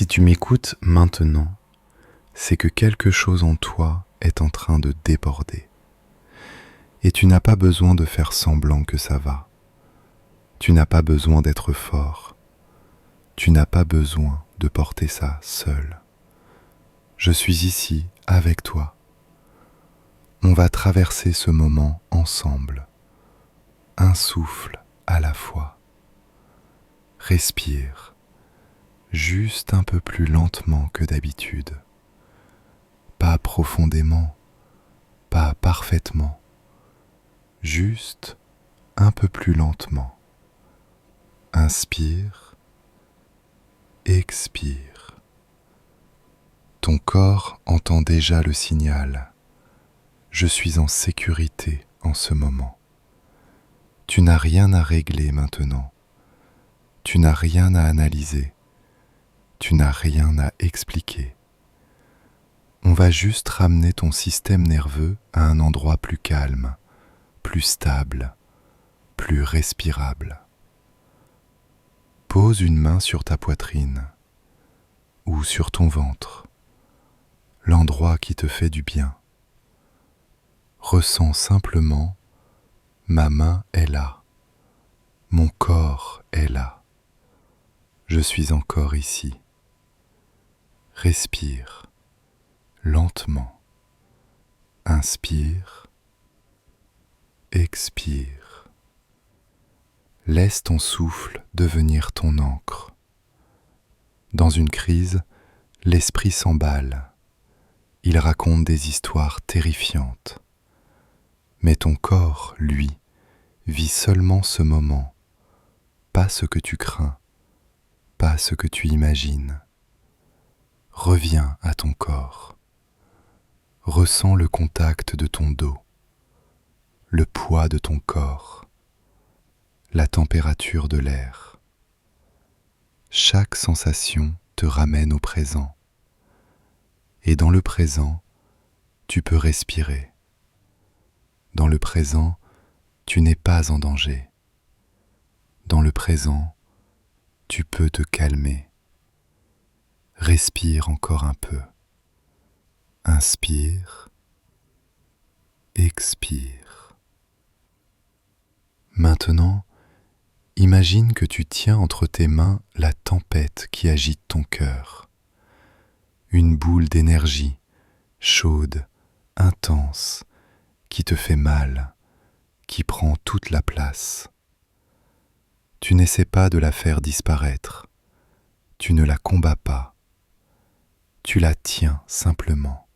Si tu m'écoutes maintenant, c'est que quelque chose en toi est en train de déborder. Et tu n'as pas besoin de faire semblant que ça va. Tu n'as pas besoin d'être fort. Tu n'as pas besoin de porter ça seul. Je suis ici avec toi. On va traverser ce moment ensemble, un souffle à la fois. Respire, juste un peu plus lentement que d'habitude. Pas profondément, pas parfaitement, juste un peu plus lentement. Inspire, expire. Ton corps entend déjà le signal. Je suis en sécurité en ce moment. Tu n'as rien à régler maintenant. Tu n'as rien à analyser. Tu n'as rien à expliquer. On va juste ramener ton système nerveux à un endroit plus calme, plus stable, plus respirable. Pose une main sur ta poitrine ou sur ton ventre, l'endroit qui te fait du bien. Ressens simplement, ma main est là, mon corps est là, je suis encore ici. Respire lentement, inspire, expire. Laisse ton souffle devenir ton encre. Dans une crise, l'esprit s'emballe. Il raconte des histoires terrifiantes. Mais ton corps, lui, vit seulement ce moment, pas ce que tu crains, pas ce que tu imagines. Reviens à ton corps. Ressens le contact de ton dos, le poids de ton corps, la température de l'air. Chaque sensation te ramène au présent. Et dans le présent, tu peux respirer. Dans le présent, tu n'es pas en danger. Dans le présent, tu peux te calmer. Respire encore un peu. Inspire, expire. Maintenant, imagine que tu tiens entre tes mains la tempête qui agite ton cœur. Une boule d'énergie, chaude, intense, qui te fait mal, qui prend toute la place. Tu n'essaies pas de la faire disparaître, tu ne la combats pas, tu la tiens simplement,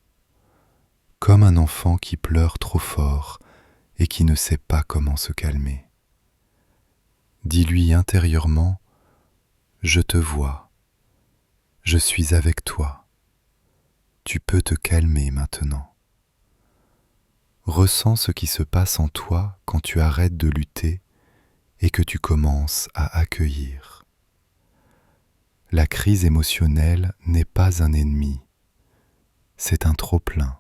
comme un enfant qui pleure trop fort et qui ne sait pas comment se calmer. Dis-lui intérieurement, je te vois, je suis avec toi, tu peux te calmer maintenant. Ressens ce qui se passe en toi quand tu arrêtes de lutter et que tu commences à accueillir. La crise émotionnelle n'est pas un ennemi, c'est un trop-plein.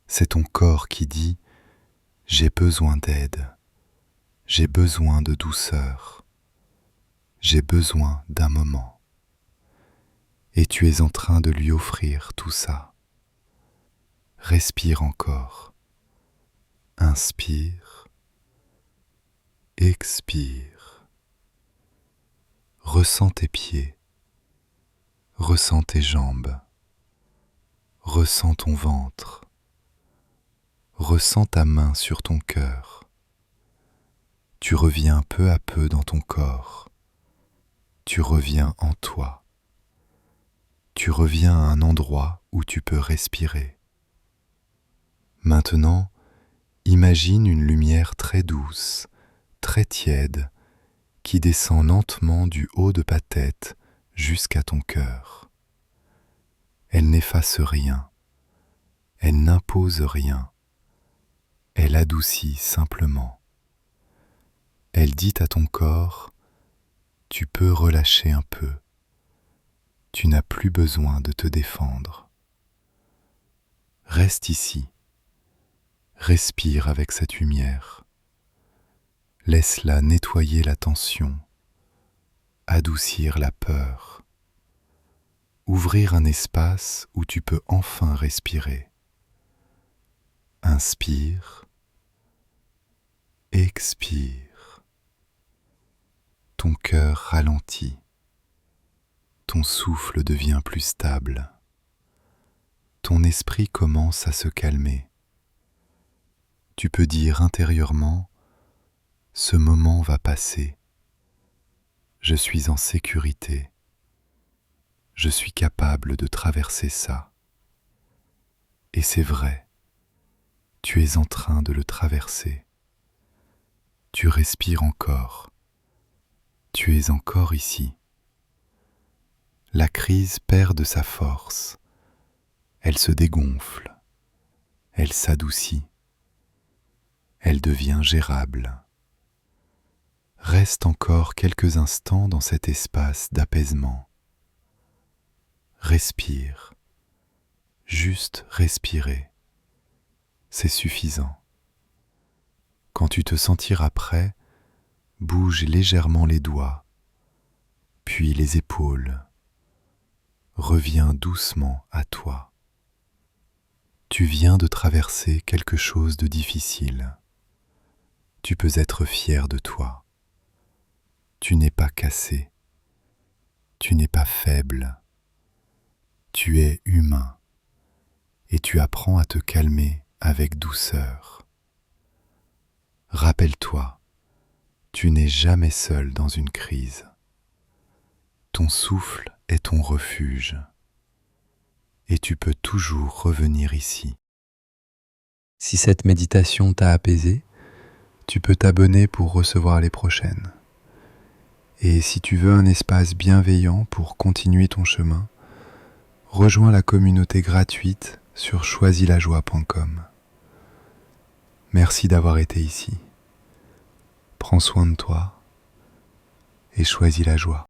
C'est ton corps qui dit « j'ai besoin d'aide, j'ai besoin de douceur, j'ai besoin d'un moment ». Et tu es en train de lui offrir tout ça. Respire encore. Inspire, expire. Ressens tes pieds, ressens tes jambes, ressens ton ventre, ressens ta main sur ton cœur. Tu reviens peu à peu dans ton corps, tu reviens en toi, tu reviens à un endroit où tu peux respirer. Maintenant, imagine une lumière très douce, très tiède, qui descend lentement du haut de ta tête jusqu'à ton cœur. Elle n'efface rien, elle n'impose rien, elle adoucit simplement. Elle dit à ton corps, tu peux relâcher un peu, tu n'as plus besoin de te défendre. Reste ici, respire avec cette lumière. Laisse-la nettoyer la tension, adoucir la peur. ouvrir un espace où tu peux enfin respirer. Inspire, expire. Ton cœur ralentit, ton souffle devient plus stable, ton esprit commence à se calmer. Tu peux dire intérieurement, ce moment va passer, je suis en sécurité, je suis capable de traverser ça. Et c'est vrai, tu es en train de le traverser. Tu respires encore, tu es encore ici. La crise perd de sa force, elle se dégonfle, elle s'adoucit, elle devient gérable. Reste encore quelques instants dans cet espace d'apaisement. Respire, juste respirer, c'est suffisant. Quand tu te sentiras prêt, bouge légèrement les doigts, puis les épaules. Reviens doucement à toi. Tu viens de traverser quelque chose de difficile. Tu peux être fier de toi. Tu n'es pas cassé. Tu n'es pas faible. Tu es humain et tu apprends à te calmer avec douceur. Rappelle-toi, tu n'es jamais seul dans une crise. Ton souffle est ton refuge et tu peux toujours revenir ici. Si cette méditation t'a apaisé, tu peux t'abonner pour recevoir les prochaines. Et si tu veux un espace bienveillant pour continuer ton chemin, rejoins la communauté gratuite sur choisislajoie.com. Merci d'avoir été ici. Prends soin de toi et choisis la joie.